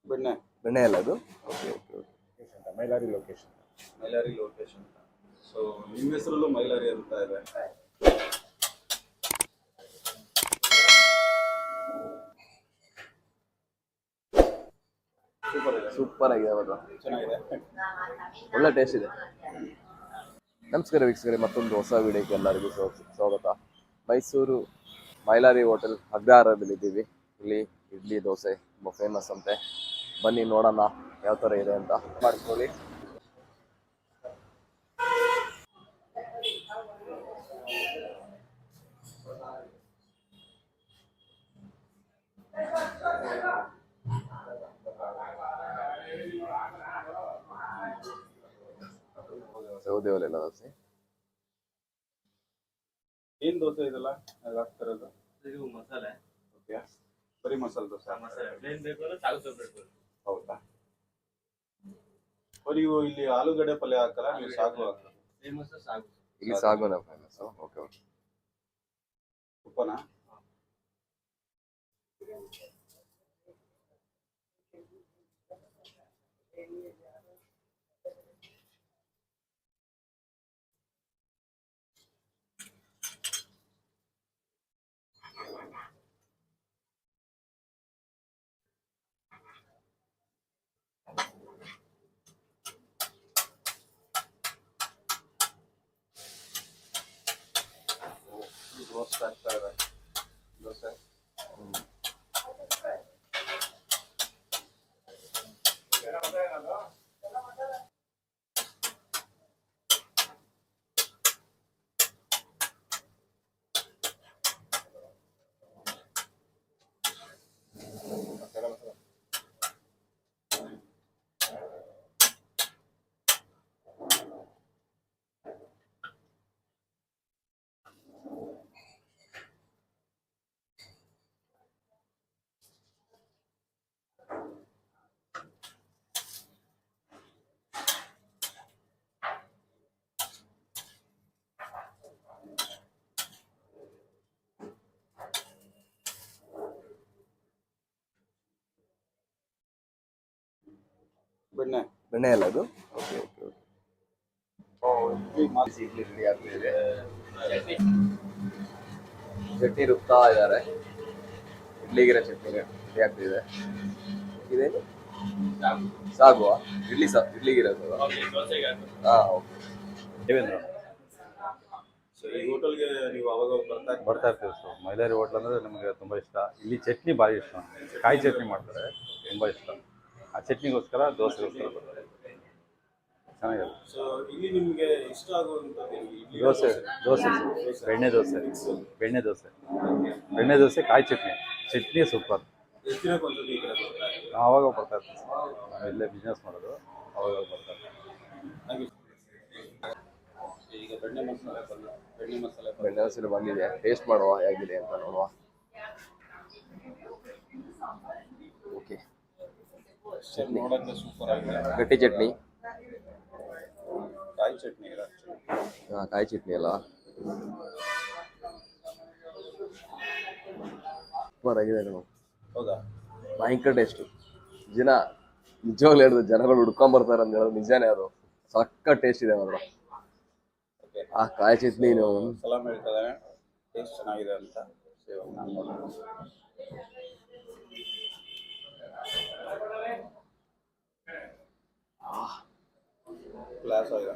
ಬೆಣ್ಣೆ ಬೆಣ್ಣೆ ಅಲ್ಲ ಅದು. Okay okay okay. Mylari location. Mylari location. So ನಿಮ್ಮ ಹೆಸರಲ್ಲೂ ಮೈಲಾರಿ ಅಂತ ಇದೆ. ಸೂಪರ್ ಆಗಿದೆ ಅವತ್ತು, ಚೆನ್ನಾಗಿದೆ, ಒಳ್ಳೆ ಟೇಸ್ಟ್ ಇದೆ. ನಮಸ್ಕಾರ ವೀಕ್ಷಕರೇ, ಮತ್ತೊಂದು ಹೊಸ ವಿಡಿಯೋಕ್ಕೆ ಎಲ್ಲರಿಗೂ ಸ್ವಾಗತ. ಮೈಸೂರು ಮೈಲಾರಿ ಹೋಟೆಲ್ ಅಗ್ರಹಾರದಲ್ಲಿದ್ದೀವಿ. ಇಲ್ಲಿ ಇಡ್ಲಿ ದೋಸೆ ತುಂಬ ಫೇಮಸ್ ಅಂತೆ. ಬನ್ನಿ ನೋಡೋಣ ಯಾವ ಥರ ಇದೆ ಅಂತ. ಮಾಡ್ಕೊಳ್ಳಿ. ಸೌದೆ ಒಲೆಲ್ಲ ದೋಸೆ. ಏನ್ ದೋಸೆ ಇದೆಲ್ಲ ಹಾಕ್ತಿರೋದು? ಇದು ಮಸಾಲೆ. ಓಕೆ, ಬರೀ ಮಸಾಲೆ ದೋಸೆ. ಮಸಾಲೆ ಪ್ಲೇನ್ ಬೇಕು ಅಂದ್ರೆ ಸಾಗು ಸಪ್ರೇಟ್. ಹೌದಾ? ಬರೀ ಇಲ್ಲಿ ಆಲೂಗಡ್ಡೆ ಪಲ್ಯ ಹಾಕಲ್ಲ, ನೀವು ಸಾಗು ಹಾಕಲ್ಲ? ಫೇಮಸ್ ಸಾಗು. ಇಲ್ಲಿ ಸಾಗುನ ಫೇಮಸ್. Okay okay. ಉಪ್ಪನಾ? ರೋಸ್ಟ್ ಆಗ್ತಾ ಇದೆ ದೋಸೆ. ಬೆಣ್ಣೆ ಬೆಣ್ಣೆ ಅಲ್ಲ ಅದು. Okay okay okay. Idli ready ಆಗ್ತಿದೆ. ಚಟ್ನಿ ರುಬ್ತಾ ಇದ್ದಾರೆ. ಇಡ್ಲಿಗಿರೋ ಚಟ್ನಿ ರೆಡಿ ಆಗ್ತಿದೆ. ಇದೇನು ಸಾಗುವ? ಇಡ್ಲಿಗಿರೋದು. ಹಾಂ ಓಕೆ. ದೇವೇಂದ್ರ ಸೊ ಈ ಹೋಟೆಲ್ಗೆ ನೀವು ಅವಾಗ ಬರ್ತಾ ಇರ್ತೀವಿ ಸರ್. ಮೈಲಾರಿ ಹೋಟ್ಲ್ ಅಂದರೆ ನಮಗೆ ತುಂಬ ಇಷ್ಟ. ಇಲ್ಲಿ ಚಟ್ನಿ ಭಾರಿ ಇಷ್ಟ. ಕಾಯಿ ಚಟ್ನಿ ಮಾಡ್ತಾರೆ, ತುಂಬ ಇಷ್ಟ. ಆ ಚಟ್ನಿಗೋಸ್ಕರ ದೋಸೆಗೋಸ್ಕರ ಬರ್ತಾರೆ, ಚೆನ್ನಾಗಿದೆ. ಸೊ ಇಲ್ಲಿ ನಿಮಗೆ ಇಷ್ಟ ಆಗುವಂಥದ್ದು ದೋಸೆ ದೋಸೆ ಬೆಣ್ಣೆ ದೋಸೆ, ಬೆಣ್ಣೆ ದೋಸೆ, ಬೆಣ್ಣೆ ದೋಸೆ, ಕಾಯಿ ಚಟ್ನಿ ಸೂಪರ್. ಎಷ್ಟು ದಿನಕ್ಕೊಂದ್ಸತಿ ಈ ಕಡೆ ಬರ್ತಾರೆ? ನಾವು ಆವಾಗ ಬರ್ತಾ ಇರ್ತೀವಿ ಸರ್. ನಾವು ಇಲ್ಲೇ ಬಿಸ್ನೆಸ್ ಮಾಡೋದು, ಅವಾಗ ಬರ್ತಾ ಇರ್ತೀವಿ. ಈಗ ಬೆಣ್ಣೆ ಮಸಾಲೆ ಬೆಣ್ಣೆ ಹಸಿರು ಬಂದಿದೆ. ಟೇಸ್ಟ್ ಮಾಡುವ ಹೇಗಿದೆ ಅಂತ ನೋಡುವ. ಓಕೆ. ಚಟ್ನಿ ನೋಡೋಕ್ಕೆ ಸೂಪರ್ ಆಗಿದೆ. ಗಟ್ಟಿ ಚಟ್ನಿ. ಕಾಯಿ ಚಟ್ನಿ ಇದೆ. ಹಾಂ, ಕಾಯಿ ಚಟ್ನಿ ಅಲ್ಲ, ಸೂಪರ್ ಆಗಿದೆ ನಾವು. ಹೌದಾ? ಭಯಂಕರ ಟೇಸ್ಟು. ನಿಜವಾಗ್ಲೂ ಹೇಳಿದ್ರು, ಜನಗಳು ಹುಡ್ಕೊಂಬರ್ತಾರೆ ಅಂತ ಹೇಳೋದು ನಿಜಾನೇ. ಅದು ಸಕ್ಕ ಟೇಸ್ಟ್ ಇದೆ ಮಾತ್ರ. ಆ ಕಾಯಿ ಚಟ್ನಿನು ಸಲಾಮ್ ಹೇಳ್ತಾರೆ ಟೇಸ್ಟ್ ಚೆನ್ನಾಗಿದೆ ಅಂತ. ಕ್ಲಾಸ್ ಆಗಿದೆ.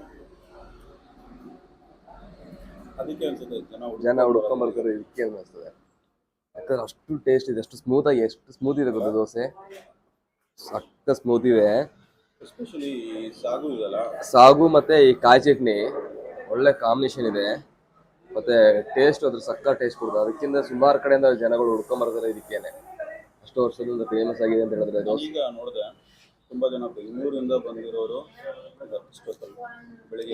ಅದಕ್ಕೆ ಅನ್ಸುತ್ತೆ ಜನ ಹುಡ್ಕೊಂಬರ್ತಾರೆ ಇದಕ್ಕೆ ಅನಿಸ್ತದೆ. ಯಾಕಂದ್ರೆ ಅಷ್ಟು ಟೇಸ್ಟ್ ಇದೆ, ಅಷ್ಟು ಸ್ಮೂತ್ ಇದೆ ಗೊತ್ತಾ ದೋಸೆ. ಸಕ್ಕ ಸ್ಮೂತ್ ಇದೆ. ಎಸ್ಪೆಷಲಿ ಸಾಗು ಇದೆಲ್ಲ, ಸಾಗು ಮತ್ತೆ ಈ ಕಾಯಿ ಚಟ್ನಿ ಒಳ್ಳೆ ಕಾಂಬಿನೇಷನ್ ಇದೆ. ಮತ್ತೆ ಟೇಸ್ಟ್ ಅದ್ರ ಸಕ್ಕ ಟೇಸ್ಟ್ ಕೊಡ್ತಾರೆ. ಅದಕ್ಕಿಂತ ಸುಮಾರು ಕಡೆಯಿಂದ ಜನಗಳು ಹುಡ್ಕೊಂಬರ್ತಾರೆ ಇದಕ್ಕೇನೆ. ಅಷ್ಟು ವರ್ಷದಿಂದ ಫೇಮಸ್ ಆಗಿದೆ ಅಂತ ಹೇಳಿದ್ರೆ ದೋಸೆ. ಈಗ ನೋಡಿದೆ ತುಂಬಾ ಜನ ಬೆಂಗಳೂರಿಂದ ಬಂದಿರೋರು ಬೆಳಿಗ್ಗೆ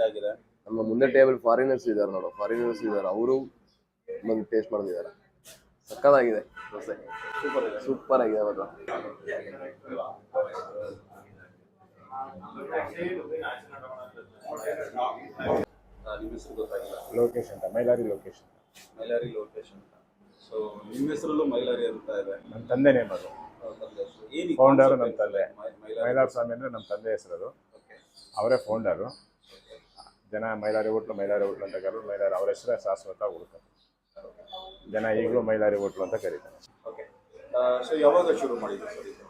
ಆಗಿದೆ. ನಮ್ಮ ಮುಂದೆ ಟೇಬಲ್ ಫಾರಿನರ್ಸ್ ಇದ್ದಾರೆ ನೋಡು, ಫಾರಿನರ್ಸ್ ಇದ್ದಾರೆ, ಅವರು ಬಂದು ಟೇಸ್ಟ್ ಮಾಡ್ತಿದ್ದಾರೆ. ಸಕ್ಕತ್ತಾಗಿದೆ ದೋಸೆ, ಸೂಪರ್ ಆಗಿದೆ ಅವತ್ತು. ನಿಮ್ಮ ಹೆಸರು ಗೊತ್ತಾಗಿಲ್ಲ? ಲೊಕೇಶನ್ ಅಂತ, Mylari location. Mylari location. So ನಿಮ್ಮ ಹೆಸರಲ್ಲೂ ಮೈಲಾರಿ ಅಂತ ಇದೆ. ನನ್ನ ತಂದೆ ನೇಮ್ ಅದು. ಏನು ಫೌಂಡರು ನಮ್ಮ ತಂದೆ. ಮೈಲಾರ ಸ್ವಾಮಿ ಅಂದರೆ ನಮ್ಮ ತಂದೆ ಹೆಸರು. ಅವರೇ ಫೌಂಡರು. ಜನ ಮೈಲಾರಿ ಹೋಟ್ಲು ಅಂತ ಕರೆದು ಮೈಲಾರಿ ಅವ್ರ ಹೆಸರೇ ಶಾಶ್ವತ ಉಳ್ತಾರೆ. ಜನ ಈಗಲೂ ಮೈಲಾರಿ ಹೋಟ್ಲು ಅಂತ ಕರೀತಾರೆ. ಓಕೆ. ಸೊ ಯಾವಾಗ ಶುರು ಮಾಡಿದ್ರು ಸರ್ ಇದು?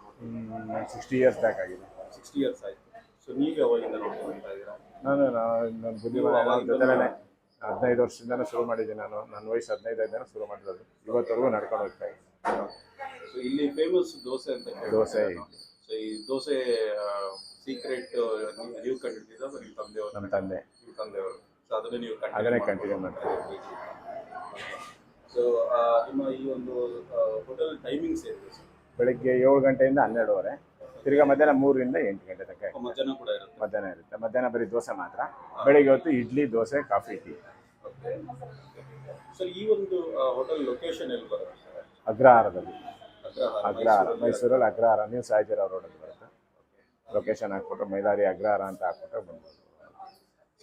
60 ಇಯರ್ಸ್ ಬ್ಯಾಕ್ ಆಗಿದೆ. 60 ಇಯರ್ಸ್ ಆಯಿತು. ಸೊ ನೀವು ಯಾವಾಗಿಂದ ನೋಡ್ಕೊಳ್ತಾ ಇದ್ದೀರಾ? ನನ್ನ ಬುದ್ಧಿಮಾನ ಜೊತೆಲೇ 15 ವರ್ಷದಿಂದನೂ ಶುರು ಮಾಡಿದ್ದೀನಿ ನಾನು. ನನ್ನ ವಯಸ್ಸು 15 ಶುರು ಮಾಡಿರೋದು. ಇವತ್ತವರೆಗೂ ನಡ್ಕೊಂಡು ಹೋಗ್ತಾ ಇದ್ದೀನಿ. ಸೊ ಇಲ್ಲಿ ಫೇಮಸ್ ದೋಸೆ ಅಂತ ಕೇಳಿದೆ. ದೋಸೆ ಸೊ ಈ ದೋಸೆ ಸೀಕ್ರೆಟ್ ನೀವು ಕಂಡಿದ್ದೀರಾ ನಿಮ್ಮ ತಂದೆಯವರು? ನಮ್ಮ ತಂದೆ. ನಿಮ್ಮ ತಂದೆಯವರು. ಸೊ ಅದನ್ನೇ ನೀವು ಅದನ್ನೇ ಕಂಟಿನ್ಯೂ ಮಾಡ್ತೀವಿ. ಸೊ ನಿಮ್ಮ ಈ ಒಂದು ಹೋಟೆಲ್ ಟೈಮಿಂಗ್ಸ್ ಏನಿದೆ ಸರ್? ಬೆಳಿಗ್ಗೆ 7 ಗಂಟೆಯಿಂದ 12:30, ತಿರ್ಗಾ ಮಧ್ಯಾಹ್ನ 3ರಿಂದ 8 ಗಂಟೆ ತನಕ. ಮಧ್ಯಾಹ್ನ ಕೂಡ ಇರುತ್ತೆ? ಮಧ್ಯಾಹ್ನ ಇರುತ್ತೆ. ಮಧ್ಯಾಹ್ನ ಬರೀ ದೋಸೆ ಮಾತ್ರ. ಬೆಳಿಗ್ಗೆ ಹೊತ್ತು idli, dosa, coffee, tea. Sir ಈ ಒಂದು ಹೋಟೆಲ್ ಲೊಕೇಶನ್ ಎಲ್ಲಿ ಬರುತ್ತೆ ಸರ್? ಅಗ್ರಹಾರದಲ್ಲಿ. ಅಗ್ರಹಾರ, ಮೈಸೂರಲ್ಲಿ ಅಗ್ರಹಾರ ನೀವು ಸಾಯಿಜಿರಾವ್ ರೋಡಲ್ಲಿ ಬರುತ್ತೆ. ಲೊಕೇಶನ್ ಹಾಕ್ಬಿಟ್ರೆ ಮೈಲಾರಿ ಅಗ್ರಹಾರ ಅಂತ ಹಾಕ್ಬಿಟ್ರೆ ಬಂದ್ಬೋದು.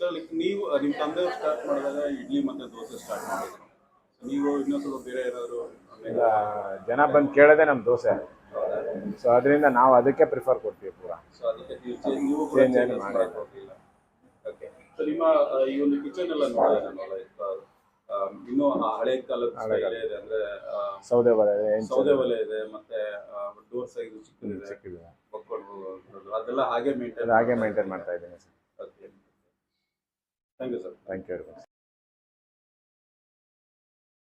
ಸರ್ ನೀವು ನಿಮ್ಮ ತಂದೆಯವರು ಸ್ಟಾರ್ಟ್ ಮಾಡಿದಾಗ ಇಡ್ಲಿ ಮತ್ತು ದೋಸೆ ಸ್ಟಾರ್ಟ್ ಮಾಡಿದ್ರು. ನೀವು ಇನ್ನೂ ಸ್ವಲ್ಪ ಬೇರೆ ಏನಾದರೂ? ಈಗ ಜನ ಬಂದು ಕೇಳೋದೇ ನಮ್ಮ ದೋಸೆ. ಸೊ ಅದರಿಂದ ನಾವು ಅದಕ್ಕೆ ಪ್ರಿಫರ್ ಕೊಡ್ತೀವಿ ಪೂರಾ. ಸೊ ಅದಕ್ಕೆ ನೀವು ಚೇಂಜ್ ಏನು ಮಾಡಿಲ್ಲ. ಓಕೆ. ಸೊ ನಿಮ್ಮ ಈ ಒಂದು ಕಿಚನ್ ಎಲ್ಲ ನೋಡಿದೆ ನಾನು, ಲೈಕ್ ಇನ್ನೂ ಹಳೆ ಕಾಲದ ಸ್ಟೈಲ್ ಇದೆ, ಅಂದ್ರೆ ಸೌದೆ ಒಲೆ ಇದೆ, ಮತ್ತೆ ಡೋರ್ ಸೈಜ್ ಚಿಕ್ಕದಿದೆ, ಅದೆಲ್ಲ ಹಾಗೆ ಮೇಂಟೈನ್ ಮಾಡ್ತಾ ಇದ್ದೀನಿ sir. Okay. Thank you sir. Thank you very much.